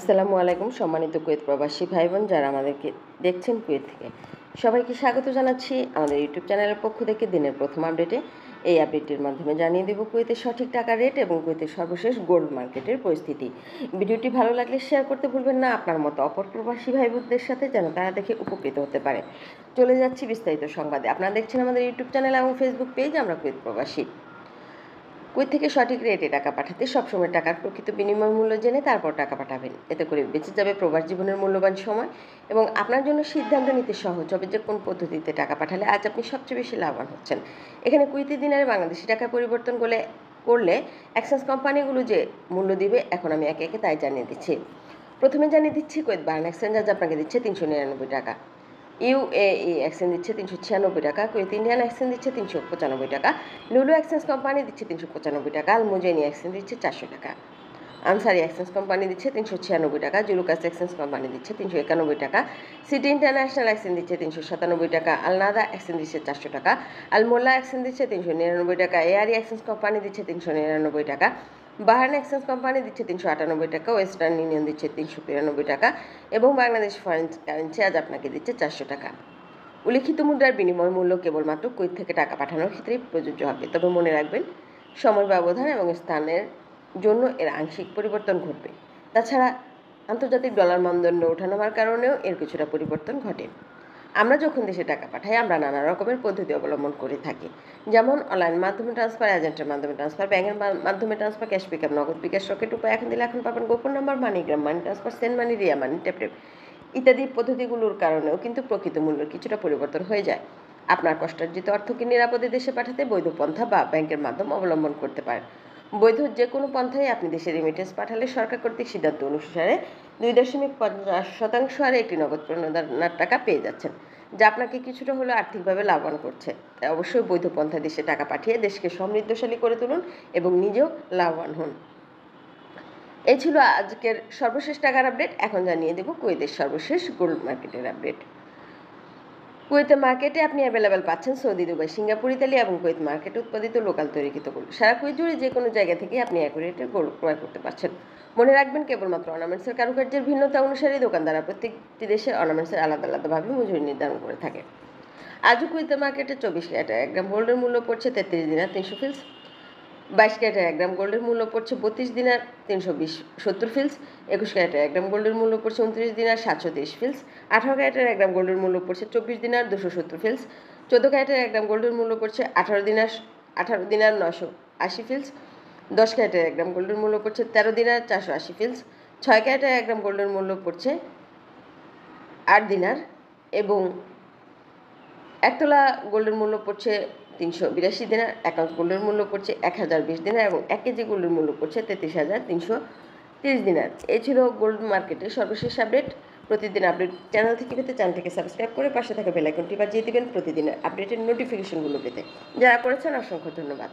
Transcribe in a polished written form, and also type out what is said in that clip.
আসসালামু আলাইকুম সম্মানিত কুয়েত প্রবাসী ভাই বোন যারা আমাদেরকে দেখছেন কুয়েত থেকে সবাইকে স্বাগত জানাচ্ছি আমাদের ইউটিউব চ্যানেলের পক্ষ থেকে দিনের প্রথম আপডেটে। এই আপডেটের মাধ্যমে জানিয়ে দেব কুয়েতের সঠিক টাকা রেট এবং কুয়েতের সর্বশেষ গোল্ড মার্কেটের পরিস্থিতি। ভিডিওটি ভালো লাগলে শেয়ার করতে ভুলবেন না আপনার মতো অপর প্রবাসী ভাই বোনদের সাথে, যেন তারা দেখে উপকৃত হতে পারে। চলে যাচ্ছি বিস্তারিত সংবাদে। আপনারা দেখছেন আমাদের ইউটিউব চ্যানেল এবং ফেসবুক পেজ আমরা কুয়েত প্রবাসী। কুয়েত থেকে সঠিক রেটে টাকা পাঠাতে সবসময় টাকার প্রকৃত বিনিময় মূল্য জেনে তারপর টাকা পাঠাবেন। এতে করে বেঁচে যাবে প্রবাস জীবনের মূল্যবান সময় এবং আপনার জন্য সিদ্ধান্ত নিতে সহজ হবে যে কোন পদ্ধতিতে টাকা পাঠালে আজ আপনি সবচেয়ে বেশি লাভবান হচ্ছেন। এখানে কুয়েতি দিনারে বাংলাদেশি টাকা পরিবর্তন করলে এক্সচেঞ্জ কোম্পানিগুলো যে মূল্য দিবে এখন আমি একে একে তাই জানিয়ে দিচ্ছি। প্রথমে জানিয়ে দিচ্ছি কুয়েত বার্ন এক্সচেঞ্জ আজ আপনাকে দিচ্ছে 399 টাকা, ইউএই এক্সচেঞ্জ দিচ্ছে 396 টাকা, কুয়েত ইন্ডিয়ান এক্সচেঞ্জ দিচ্ছে 395 টাকা, লুলু এক্সচেঞ্জ কোম্পানি দিচ্ছে 395 টাকা, আল মুজাইনি এক্সচেঞ্জ দিচ্ছে 400 টাকা, আনসারি এক্সচেঞ্জ কোম্পানি দিচ্ছে 396 টাকা, জুলুকাস এক্সচেঞ্জ কোম্পানি দিচ্ছে 391 টাকা, সিটি ইন্টারন্যাশনাল এক্সচেঞ্জ দিচ্ছে 397 টাকা, আল নাদা এক্সচেঞ্জ দিচ্ছে 400 টাকা, আল মোল্লা এক্সচেঞ্জ দিচ্ছে 399 টাকা, এআরই এক্সচেঞ্জ কোম্পানি দিচ্ছে 399 টাকা, বাহারান এক্সচেঞ্জ কোম্পানি দিচ্ছে 398 টাকা, ওয়েস্টার্ন ইউনিয়ন দিচ্ছে 393 টাকা এবং বাংলাদেশ ফরেন কারেন্সি আজ আপনাকে দিচ্ছে 400 টাকা। উল্লিখিত মুদ্রার বিনিময় মূল্য কেবলমাত্র কুয়েত থেকে টাকা পাঠানোর ক্ষেত্রেই প্রযোজ্য হবে, তবে মনে রাখবেন সময় ব্যবধান এবং স্থানের জন্য এর আংশিক পরিবর্তন ঘটবে। তাছাড়া আন্তর্জাতিক ডলার মানদণ্ড ওঠানামার কারণেও এর কিছুটা পরিবর্তন ঘটে। আমরা যখন দেশে টাকা পাঠাই আমরা নানা রকমের পদ্ধতি অবলম্বন করে থাকি, যেমন অনলাইন মাধ্যমে ট্রান্সফার, এজেন্টের মাধ্যমে ট্রান্সফার, ব্যাংকের মাধ্যমে ট্রান্সফার, ক্যাশ পিকআপ, নগদ বিকাশ, রকেট উপায়, এখন দিলে এখন পাবেন, গোপন number, MoneyGram, money transfer, send money, Ria money, tap ইত্যাদি পদ্ধতিগুলোর কারণেও কিন্তু প্রকৃত মূল্যের কিছুটা পরিবর্তন হয়ে যায়। আপনার কষ্টার্জিত অর্থকে নিরাপদে দেশে পাঠাতে বৈধ পন্থা বা ব্যাংকের মাধ্যম অবলম্বন করতে পারেন। বৈধ যে কোনো পন্থায় আপনি দেশে রেমিটেন্স পাঠালে সরকার কর্তৃক সিদ্ধান্ত অনুসারে 2.50% হারে একটি নগদ প্রণোদনার টাকা পেয়ে যাচ্ছেন, যা আপনাকে কিছুটা হলেও আর্থিকভাবে লাভবান করছে। তাই অবশ্যই বৈধ পন্থায় দেশে টাকা পাঠিয়ে দেশকে সমৃদ্ধশালী করে তুলুন এবং নিজেও লাভবান হন। এই ছিল আজকের সর্বশেষ টাকার আপডেট। এখন জানিয়ে দেব কুয়েতের সর্বশেষ গোল্ড মার্কেটের আপডেট। কুয়েতের মার্কেটে আপনি অ্যাভেলেবেল পাচ্ছেন সৌদি, দুবাই, সিঙ্গাপুর, ইতালি এবং কুয়েত মার্কেটে উৎপাদিত লোকাল তৈরিকৃত গোল্ড। সারা কুয়েত জুড়ে যে কোনো জায়গা থেকে আপনি অ্যাকুরেটে গোল্ড ক্রয় করতে পারছেন। মনে রাখবেন কেবলমাত্র অর্নামেন্টসের কারুকার্যের ভিন্নতা অনুসারে দোকানদাররা প্রত্যেকটি দেশের অর্নামেন্টসের আলাদা আলাদাভাবে মজুরি নির্ধারণ করে থাকে। আজও কুয়েতের মার্কেটে 24 ক্যারেটের 1 গ্রাম গোল্ডের মূল্য পড়ছে 33 দিনার 300 ফিলস, 22 ক্যারেটের 1 গ্রাম গোল্ডের মূল্য পড়ছে 32 দিনার 370 ফিলস, 21 ক্যারেটের 1 গ্রাম গোল্ডের মূল্য পড়ছে 29 দিনার 730 ফিলস, 18 ক্যারেটের 1 গ্রাম গোল্ডের মূল্য পড়ছে 24 দিনার 270 ফিলস, 14 ক্যারেটের 1 গ্রাম গোল্ডের মূল্য পড়ছে 18 দিনার 980 ফিলস, 10 ক্যারেটের 1 গ্রাম গোল্ডের মূল্য পড়ছে 13 দিনার 480 ফিলস, 6 ক্যারেটের 1 গ্রাম গোল্ডের মূল্য পড়ছে 8 দিনার এবং 1 তোলা গোল্ডের মূল্য পড়ছে 382 দিনার, 1 আউন্স গোল্ডের মূল্য পড়ছে 1020 দিনার এবং 1 কেজি গোল্ডের মূল্য পড়ছে 33,330 দিনার। এই ছিল গোল্ড মার্কেটের সর্বশেষ আপডেট। প্রতিদিন আপডেট চ্যানেল থেকে পেতে চ্যানেলটিকে সাবস্ক্রাইব করে পাশে থাকা বেল আইকনটি বাজিয়ে দেবেন প্রতিদিনের আপডেটের নোটিফিকেশনগুলো পেতে। যারা করেছেন অসংখ্য ধন্যবাদ।